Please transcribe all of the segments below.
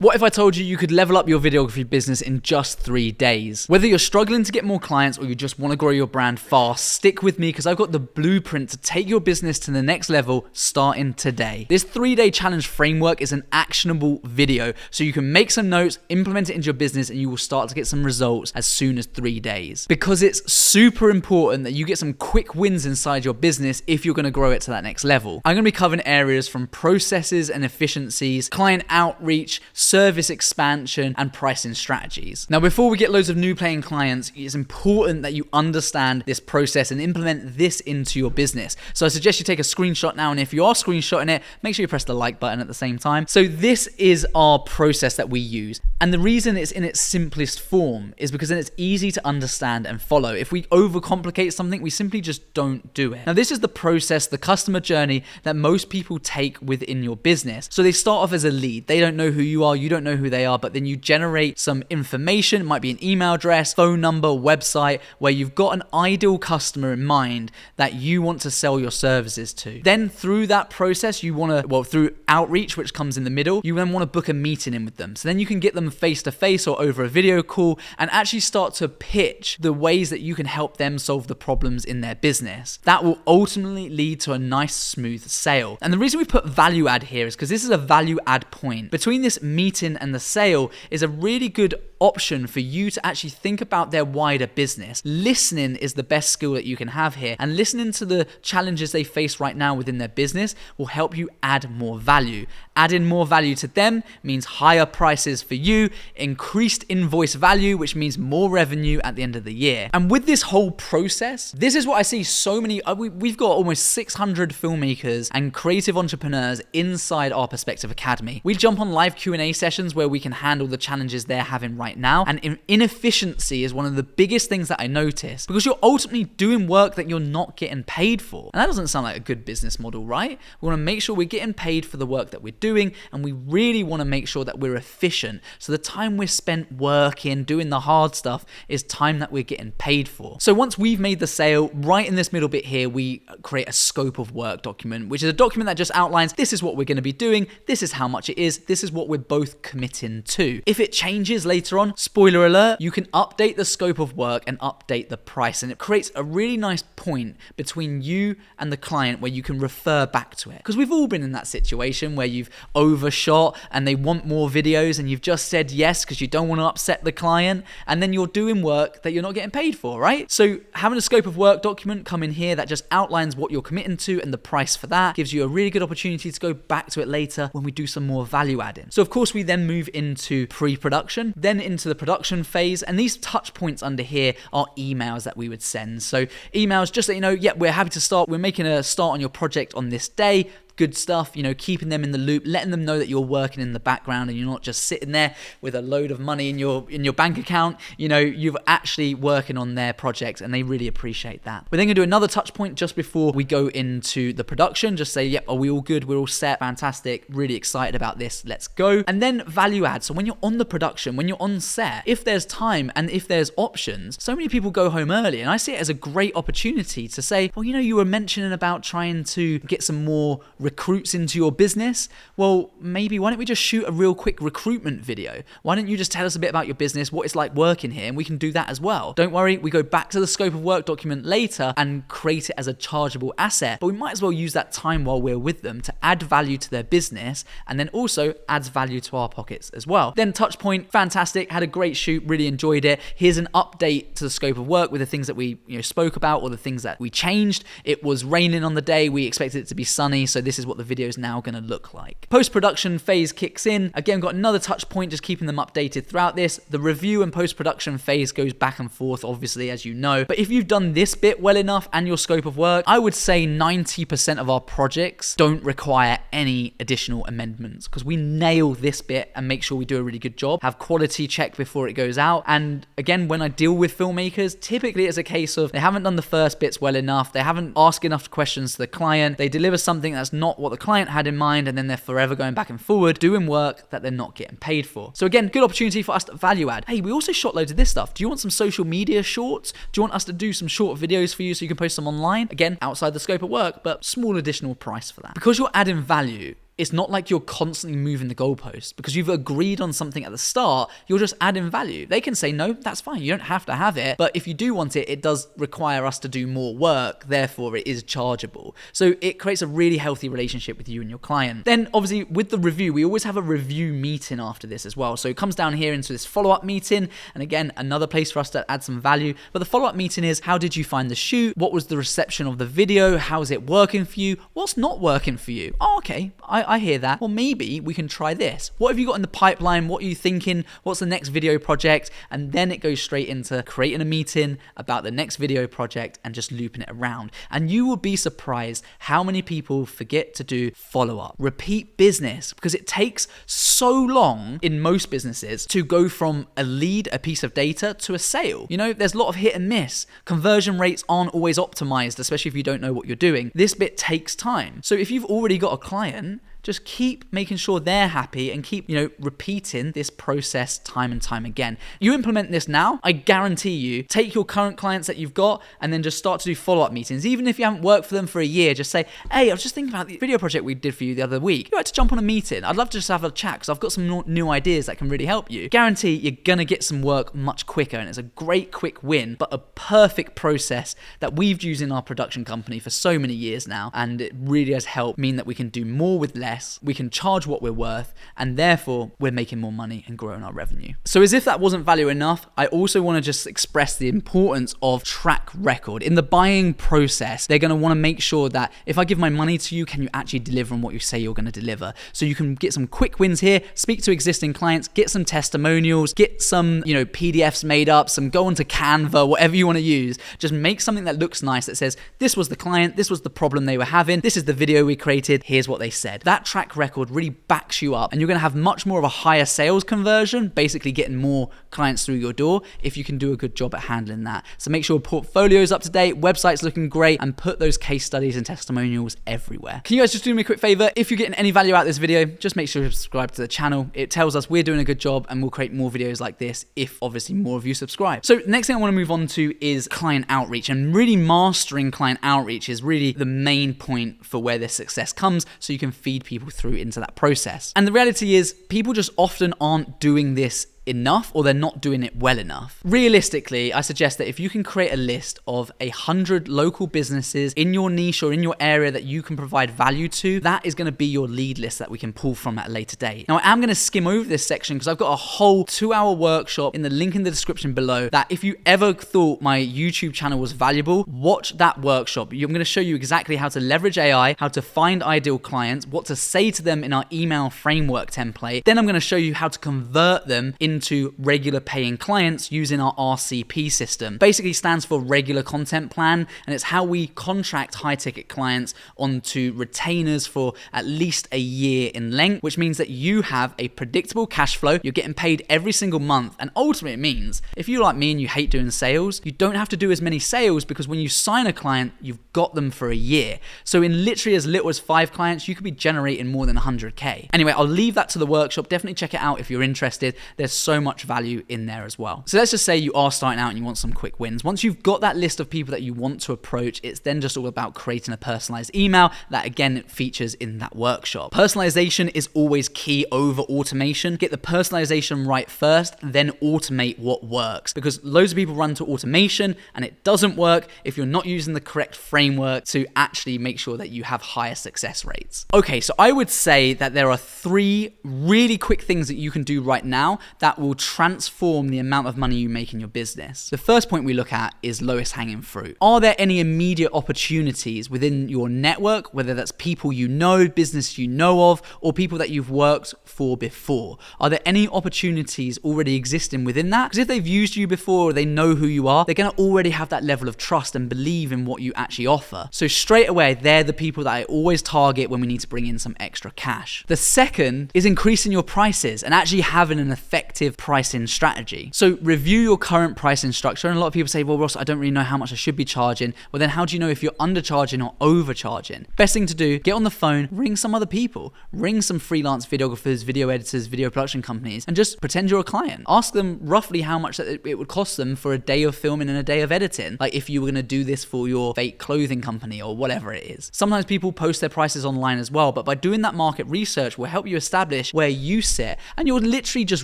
What if I told you you could level up your videography business in just 3 days? Whether you're struggling to get more clients or you just want to grow your brand fast, stick with me because I've got the blueprint to take your business to the next level starting today. This 3-day challenge framework is an actionable video, so you can make some notes, implement it into your business, and you will start to get some results as soon as 3 days. Because it's super important that you get some quick wins inside your business if you're going to grow it to that next level. I'm going to be covering areas from processes and efficiencies, client outreach, service expansion, and pricing strategies. Now, before we get loads of new paying clients, it's important that you understand this process and implement this into your business. So I suggest you take a screenshot now, and if you are screenshotting it, make sure you press the like button at the same time. So this is our process that we use. And the reason it's in its simplest form is because then it's easy to understand and follow. If we overcomplicate something, we simply just don't do it. Now, this is the process, the customer journey that most people take within your business. So they start off as a lead. They don't know who you are, you don't know who they are, but then you generate some information. It might be an email address, phone number, website, where you've got an ideal customer in mind that you want to sell your services to. Then through that process, you want to, through outreach, which comes in the middle, you then want to book a meeting in with them. So then you can get them face to face or over a video call and actually start to pitch the ways that you can help them solve the problems in their business. That will ultimately lead to a nice, smooth sale. And the reason we put value add here is because this is a value add point. Between this meeting and the sale is a really good option for you to actually think about their wider business. Listening is the best skill that you can have here, and listening to the challenges they face right now within their business will help you add more value. Adding more value to them means higher prices for you, increased invoice value, which means more revenue at the end of the year. And with this whole process, this is what I see so many, we've got almost 600 filmmakers and creative entrepreneurs inside our Perspective Academy. We jump on live Q&A sessions where we can handle the challenges they're having right now. And inefficiency is one of the biggest things that I notice, because you're ultimately doing work that you're not getting paid for. And that doesn't sound like a good business model, right? We want to make sure we're getting paid for the work that we're doing, and we really want to make sure that we're efficient. So the time we're spent working, doing the hard stuff, is time that we're getting paid for. So once we've made the sale, right in this middle bit here, we create a scope of work document, which is a document that just outlines, this is what we're going to be doing, this is how much it is, this is what we're both committing to. If it changes later on, spoiler alert, you can update the scope of work and update the price, and it creates a really nice point between you and the client where you can refer back to it. Because we've all been in that situation where you've overshot and they want more videos and you've just said yes because you don't want to upset the client, and then you're doing work that you're not getting paid for, right? So having a scope of work document come in here that just outlines what you're committing to and the price for that gives you a really good opportunity to go back to it later when we do some more value adding. So of course we then move into pre-production, then into the production phase, and these touch points under here are emails that we would send. So emails, just so you know, we're happy to start. We're making a start on your project on this day. Good stuff, keeping them in the loop, letting them know that you're working in the background and you're not just sitting there with a load of money in your bank account. You're actually working on their project, and they really appreciate that. We're then gonna do another touch point just before we go into the production. Just say, yep, are we all good? We're all set, fantastic, really excited about this, let's go. And then value add. So when you're on the production, when you're on set, if there's time and if there's options, so many people go home early, and I see it as a great opportunity to say, well, you were mentioning about trying to get some more recruits into your business. Well, maybe why don't we just shoot a real quick recruitment video? Why don't you just tell us a bit about your business, what it's like working here, and we can do that as well. Don't worry, we go back to the scope of work document later and create it as a chargeable asset, but we might as well use that time while we're with them to add value to their business, and then also adds value to our pockets as well. Then touch point, fantastic, had a great shoot, really enjoyed it. Here's an update to the scope of work with the things that we spoke about or the things that we changed. It was raining on the day, we expected it to be sunny, so this is what the video is now going to look like. Post-production phase kicks in. Again, got another touch point, just keeping them updated throughout this. The review and post-production phase goes back and forth, obviously, as you know. But if you've done this bit well enough and your scope of work, I would say 90% of our projects don't require any additional amendments, because we nail this bit and make sure we do a really good job, have quality check before it goes out. And again, when I deal with filmmakers, typically it's a case of they haven't done the first bits well enough, they haven't asked enough questions to the client, they deliver something that's not what the client had in mind, and then they're forever going back and forward doing work that they're not getting paid for. So again, good opportunity for us to value add. Hey, we also shot loads of this stuff. Do you want some social media shorts? Do you want us to do some short videos for you so you can post them online? Again, outside the scope of work, but small additional price for that. Because you're adding value, it's not like you're constantly moving the goalpost because you've agreed on something at the start. You're just adding value. They can say, no, that's fine. You don't have to have it. But if you do want it, it does require us to do more work. Therefore, it is chargeable. So it creates a really healthy relationship with you and your client. Then obviously with the review, we always have a review meeting after this as well. So it comes down here into this follow-up meeting. And again, another place for us to add some value. But the follow-up meeting is, how did you find the shoot? What was the reception of the video? How's it working for you? What's not working for you? Oh, okay, I hear that. Well, maybe we can try this. What have you got in the pipeline? What are you thinking? What's the next video project? And then it goes straight into creating a meeting about the next video project and just looping it around. And you will be surprised how many people forget to do follow-up, repeat business, because it takes so long in most businesses to go from a lead, a piece of data, to a sale. You know, there's a lot of hit and miss. Conversion rates aren't always optimized, especially if you don't know what you're doing. This bit takes time. So if you've already got a client, just keep making sure they're happy and keep, repeating this process time and time again. You implement this now, I guarantee you, take your current clients that you've got and then just start to do follow-up meetings. Even if you haven't worked for them for a year, just say, hey, I was just thinking about the video project we did for you the other week. You'd like to jump on a meeting? I'd love to just have a chat because I've got some new ideas that can really help you. Guarantee you're going to get some work much quicker, and it's a great quick win, but a perfect process that we've used in our production company for so many years now, and it really has helped mean that we can do more with less. We can charge what we're worth, and therefore we're making more money and growing our revenue. So as if that wasn't value enough, I also want to just express the importance of track record. In the buying process, they're going to want to make sure that if I give my money to you, can you actually deliver on what you say you're going to deliver? So you can get some quick wins here, speak to existing clients, get some testimonials, get some, PDFs made up, go onto Canva, whatever you want to use. Just make something that looks nice that says, this was the client, this was the problem they were having, this is the video we created, here's what they said. That track record really backs you up, and you're going to have much more of a higher sales conversion, basically getting more clients through your door if you can do a good job at handling that. So make sure portfolio is up to date, website's looking great, and put those case studies and testimonials everywhere. Can you guys just do me a quick favor? If you're getting any value out of this video, just make sure you subscribe to the channel. It tells us we're doing a good job, and we'll create more videos like this if obviously more of you subscribe. So next thing I want to move on to is client outreach, and really mastering client outreach is really the main point for where this success comes, so you can feed people through into that process. And the reality is, people just often aren't doing this enough, or they're not doing it well enough. Realistically, I suggest that if you can create a list of 100 local businesses in your niche or in your area that you can provide value to, that is going to be your lead list that we can pull from at a later date. Now, I am going to skim over this section because I've got a whole 2-hour workshop in the link in the description below that if you ever thought my YouTube channel was valuable, watch that workshop. I'm going to show you exactly how to leverage AI, how to find ideal clients, what to say to them in our email framework template. Then I'm going to show you how to convert them into regular paying clients using our RCP system. Basically stands for regular content plan, and it's how we contract high ticket clients onto retainers for at least a year in length, which means that you have a predictable cash flow. You're getting paid every single month, and ultimately it means if you're like me and you hate doing sales, you don't have to do as many sales because when you sign a client, you've got them for a year. So in literally as little as 5 clients, you could be generating more than 100K. Anyway, I'll leave that to the workshop. Definitely check it out if you're interested. There's so much value in there as well. So let's just say you are starting out and you want some quick wins. Once you've got that list of people that you want to approach, it's then just all about creating a personalized email that again features in that workshop. Personalization is always key over automation. Get the personalization right first, then automate what works, because loads of people run to automation and it doesn't work if you're not using the correct framework to actually make sure that you have higher success rates. Okay, so I would say that there are 3 really quick things that you can do right now that will transform the amount of money you make in your business. The first point we look at is lowest hanging fruit. Are there any immediate opportunities within your network, whether that's people you know, business you know of, or people that you've worked for before? Are there any opportunities already existing within that? Because if they've used you before or they know who you are, they're going to already have that level of trust and believe in what you actually offer. So straight away, they're the people that I always target when we need to bring in some extra cash. The second is increasing your prices and actually having an effective effective pricing strategy. So review your current pricing structure. And a lot of people say, well, Ross, I don't really know how much I should be charging. Well, then how do you know if you're undercharging or overcharging? Best thing to do, get on the phone, ring some other people, ring some freelance videographers, video editors, video production companies, and just pretend you're a client. Ask them roughly how much it would cost them for a day of filming and a day of editing. Like if you were going to do this for your fake clothing company or whatever it is. Sometimes people post their prices online as well, but by doing that market research will help you establish where you sit, and you're literally just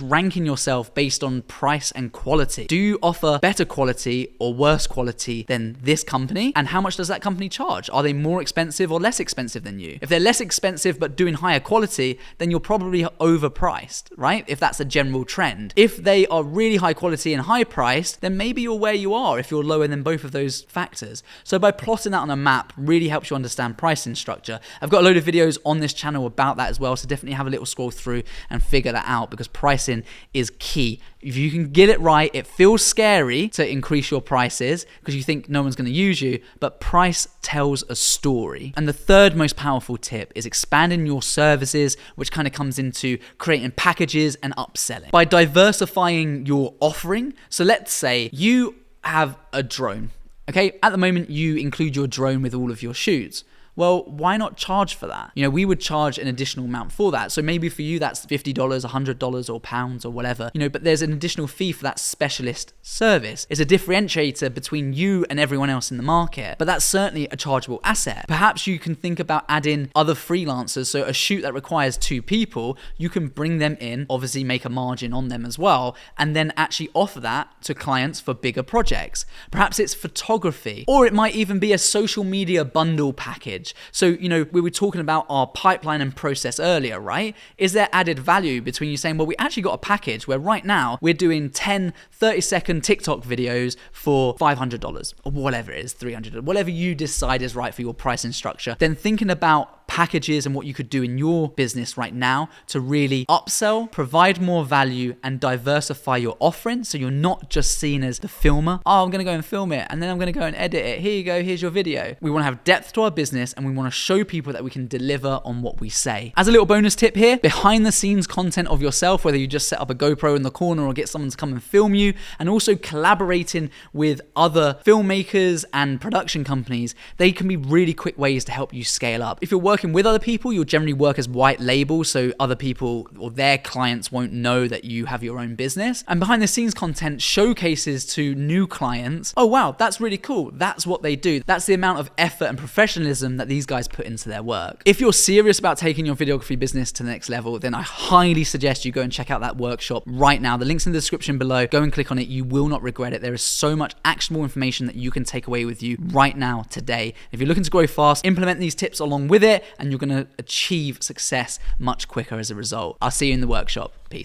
ranking yourself based on price and quality. Do you offer better quality or worse quality than this company? And how much does that company charge? Are they more expensive or less expensive than you? If they're less expensive but doing higher quality, then you're probably overpriced, right? If that's a general trend. If they are really high quality and high priced, then maybe you're where you are if you're lower than both of those factors. So by plotting that on a map really helps you understand pricing structure. I've got a load of videos on this channel about that as well, so definitely have a little scroll through and figure that out, because pricing is key. If you can get it right, it feels scary to increase your prices because you think no one's going to use you, but price tells a story. And the third most powerful tip is expanding your services, which kind of comes into creating packages and upselling. By diversifying your offering, so let's say you have a drone, okay? At the moment, you include your drone with all of your shoots. Well, why not charge for that? You know, we would charge an additional amount for that. So maybe for you, that's $50, $100 or pounds or whatever, you know, but there's an additional fee for that specialist service. It's a differentiator between you and everyone else in the market, but that's certainly a chargeable asset. Perhaps you can think about adding other freelancers. So a shoot that requires 2 people, you can bring them in, obviously make a margin on them as well, and then actually offer that to clients for bigger projects. Perhaps it's photography, or it might even be a social media bundle package. So, you know, we were talking about our pipeline and process earlier, right? Is there added value between you saying, well, we actually got a package where right now we're doing 10 30-second TikTok videos for $500 or whatever it is, $300, whatever you decide is right for your pricing structure. Then thinking about packages and what you could do in your business right now to really upsell, provide more value, and diversify your offering, so you're not just seen as the filmer. Oh, I'm going to go and film it, and then I'm going to go and edit it. Here you go, here's your video. We want to have depth to our business, and we want to show people that we can deliver on what we say. As a little bonus tip here, behind the scenes content of yourself, whether you just set up a GoPro in the corner or get someone to come and film you, and also collaborating with other filmmakers and production companies, they can be really quick ways to help you scale up. If you're working with other people, you'll generally work as white label, so other people or their clients won't know that you have your own business. And behind the scenes content showcases to new clients, oh wow, that's really cool. That's what they do. That's the amount of effort and professionalism that these guys put into their work. If you're serious about taking your videography business to the next level, then I highly suggest you go and check out that workshop right now. The link's in the description below. Go and click on it. You will not regret it. There is so much actionable information that you can take away with you right now, today. If you're looking to grow fast, implement these tips along with it, and you're going to achieve success much quicker as a result. I'll see you in the workshop. Peace.